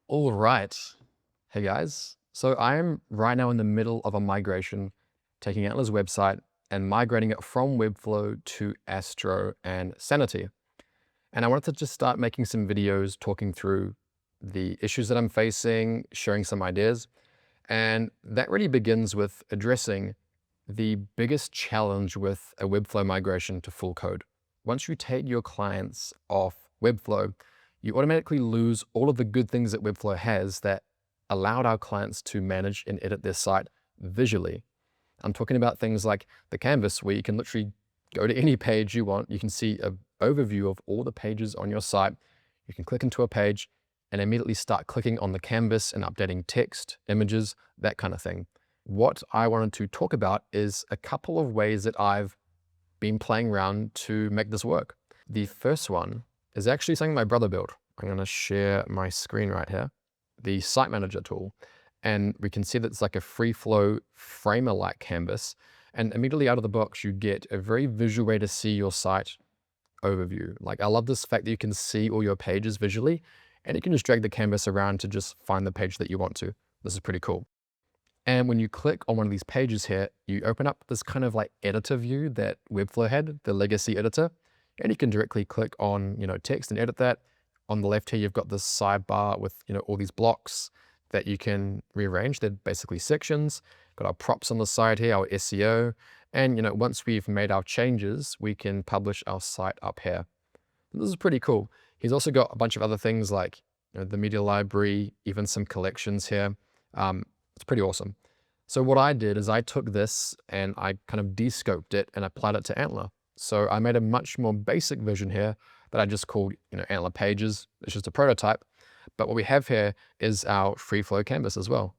All right. Hey guys. So I'm right now in the middle of a migration, taking Atlas website and migrating it from Webflow to Astro and Sanity. And I wanted to just start making some videos talking through the issues that I'm facing, sharing some ideas. And that really begins with addressing the biggest challenge with a Webflow migration to full code. Once you take your clients off Webflow, you automatically lose all of the good things that Webflow has that allowed our clients to manage and edit their site visually. I'm talking about things like the canvas, where you can literally go to any page you want. You can see an overview of all the pages on your site. You can click into a page and immediately start clicking on the canvas and updating text, images, that kind of thing. What I wanted to talk about is a couple of ways that I've been playing around to make this work. The first one is actually something my brother built. I'm going to share my screen right here, the site manager tool. And we can see that it's like a free flow framer-like canvas. And immediately out of the box, you get a very visual way to see your site overview. Like, I love this fact that you can see all your pages visually, and you can just drag the canvas around to just find the page that you want to. This is pretty cool. And when you click on one of these pages here, you open up this kind of like editor view that Webflow had, the legacy editor, and you can directly click on, text and edit that. On the left here, you've got this sidebar with, all these blocks that you can rearrange. They're basically sections. Got our props on the side here, our SEO. And, once we've made our changes, we can publish our site up here. And this is pretty cool. He's also got a bunch of other things like the media library, even some collections here. It's pretty awesome. So what I did is I took this and I kind of de-scoped it and applied it to Antler. So I made a much more basic version here that I just called, Antler pages. It's just a prototype. But what we have here is our free flow canvas as well.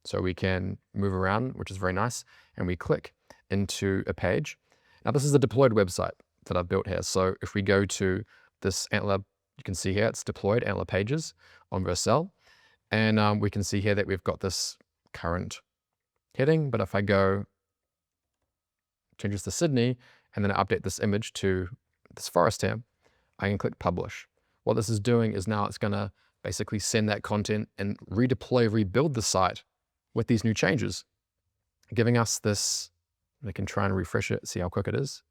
So we can move around, which is very nice. And we click into a page. Now this is a deployed website that I've built here. So if we go to this Antler, you can see here it's deployed Antler pages on Vercel. And we can see here that we've got this current heading. But if I go, change this to Sydney, and then I update this image to this forest here, I can click publish. What this is doing is now it's going to basically send that content and redeploy, rebuild the site with these new changes, giving us this. We can try and refresh it, see how quick it is.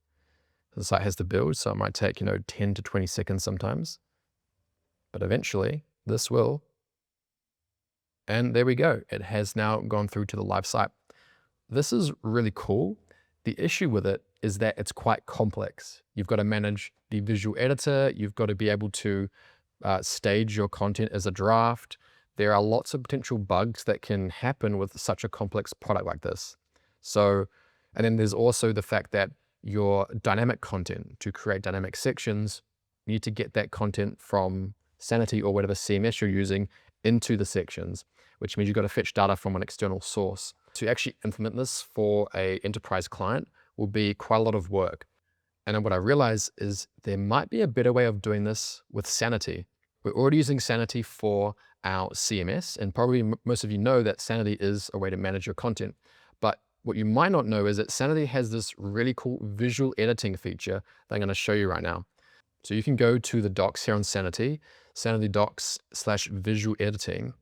The site has to build, so it might take, 10 to 20 seconds sometimes. But eventually, this will. And there we go. It has now gone through to the live site. This is really cool. The issue with it is that it's quite complex. You've got to manage the visual editor. You've got to be able to stage your content as a draft. There are lots of potential bugs that can happen with such a complex product like this. So, and then there's also the fact that your dynamic content, to create dynamic sections, you need to get that content from Sanity or whatever CMS you're using into the sections, which means you've got to fetch data from an external source. To actually implement this for an enterprise client will be quite a lot of work. And then what I realized is there might be a better way of doing this with Sanity. We're already using Sanity for our CMS, and probably most of you know that Sanity is a way to manage your content. But what you might not know is that Sanity has this really cool visual editing feature that I'm going to show you right now. So you can go to the docs here on Sanity, Sanity docs/visual editing.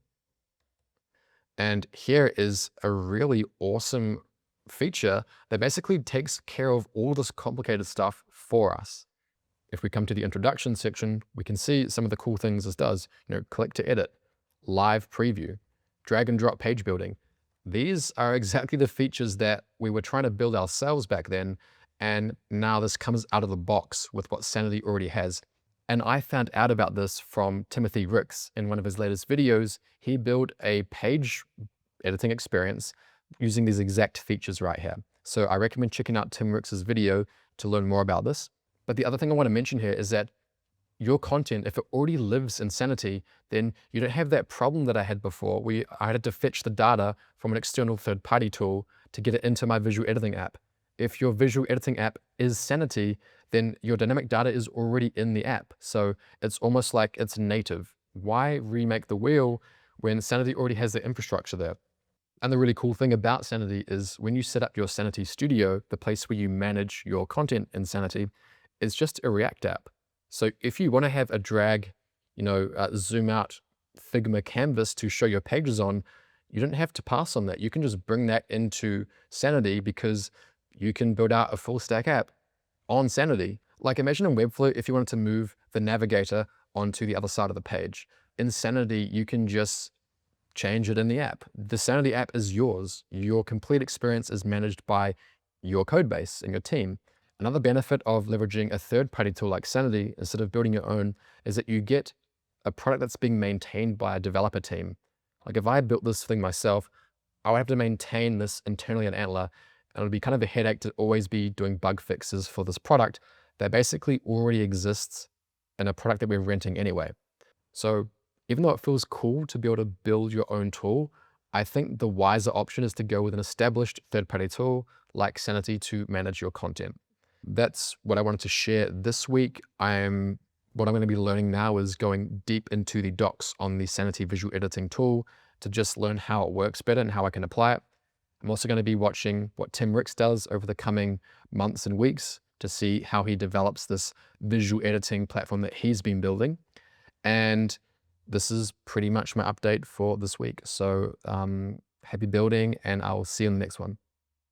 And here is a really awesome feature that basically takes care of all this complicated stuff for us. If we come to the introduction section, we can see some of the cool things this does. Click to edit, live preview, drag and drop page building. These are exactly the features that we were trying to build ourselves back then. And now this comes out of the box with what Sanity already has. And I found out about this from Timothy Ricks in one of his latest videos. He built a page editing experience using these exact features right here. So I recommend checking out Tim Ricks's video to learn more about this. But the other thing I want to mention here is that your content, if it already lives in Sanity, then you don't have that problem that I had before, where I had to fetch the data from an external third-party tool to get it into my visual editing app. If your visual editing app is Sanity, then your dynamic data is already in the app. So it's almost like it's native. Why remake the wheel when Sanity already has the infrastructure there? And the really cool thing about Sanity is when you set up your Sanity Studio, the place where you manage your content in Sanity, it's just a React app. So if you want to have a drag, zoom out Figma canvas to show your pages on, you don't have to pass on that. You can just bring that into Sanity because you can build out a full stack app on Sanity. Like imagine in Webflow, if you wanted to move the navigator onto the other side of the page. In Sanity, you can just change it in the app. The Sanity app is yours. Your complete experience is managed by your code base and your team. Another benefit of leveraging a third-party tool like Sanity instead of building your own is that you get a product that's being maintained by a developer team. Like if I built this thing myself, I would have to maintain this internally at Antler, and it would be kind of a headache to always be doing bug fixes for this product that basically already exists in a product that we're renting anyway. So even though it feels cool to be able to build your own tool, I think the wiser option is to go with an established third-party tool like Sanity to manage your content. That's what I wanted to share this week. What I'm going to be learning now is going deep into the docs on the Sanity visual editing tool to just learn how it works better and how I can apply it. I'm also going to be watching what Tim Ricks does over the coming months and weeks to see how he develops this visual editing platform that he's been building. And this is pretty much my update for this week. So happy building, and I'll see you in the next one.